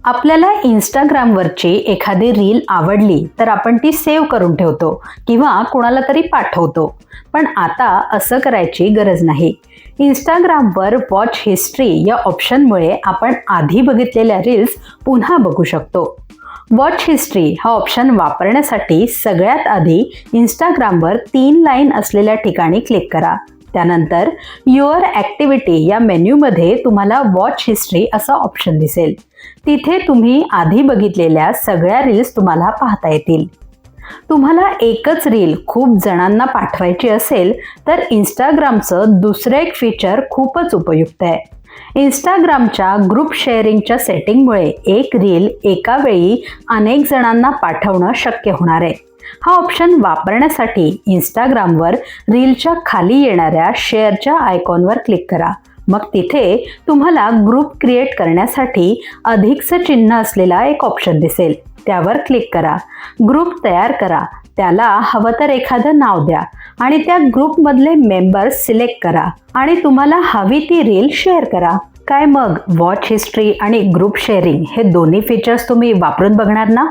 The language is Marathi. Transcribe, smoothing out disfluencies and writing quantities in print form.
आपल्याला इंस्टाग्रामवरची एखादी रील आवडली तर आपण ती सेव्ह करून ठेवतो किंवा कोणाला तरी पाठवतो. पण आता असं करायची गरज नाही. इंस्टाग्रामवर वॉच हिस्ट्री या ऑप्शनमुळे आपण आधी बघितलेल्या रील्स पुन्हा बघू शकतो. वॉच हिस्ट्री हा ऑप्शन वापरण्यासाठी सगळ्यात आधी इंस्टाग्रामवर 3 लाईन असलेल्या ठिकाणी क्लिक करा. त्यानंतर युअर ॲक्टिव्हिटी या मेन्यूमध्ये तुम्हाला वॉच हिस्ट्री असा ऑप्शन दिसेल. तिथे तुम्ही आधी बघितलेल्या सगळ्या रील्स तुम्हाला पाहता येतील. तुम्हाला एकच रील खूप जणांना पाठवायची असेल तर इंस्टाग्रामचं दुसरं एक फीचर खूपच उपयुक्त आहे. इंस्टाग्रामच्या ग्रुप शेअरिंगच्या सेटिंगमुळे एक रील एका वेळी अनेक जणांना पाठवणं शक्य होणार आहे. हा ऑप्शन वापरण्यासाठी इंस्टाग्रामवर रीलच्या खाली येणाऱ्या शेअरच्या आयकॉनवर क्लिक करा. मग तिथे तुम्हाला ग्रुप क्रिएट करण्यासाठी अधिकचं चिन्ह असलेला एक ऑप्शन दिसेल. त्यावर क्लिक करा. ग्रुप तयार करा. त्याला हवं तर एखादं नाव द्या आणि त्या ग्रुपमधले मेंबर्स सिलेक्ट करा आणि तुम्हाला हवी ती रील शेअर करा. काय मग वॉच हिस्ट्री आणि ग्रुप शेअरिंग हे दोन्ही फीचर्स तुम्ही वापरून बघणार ना?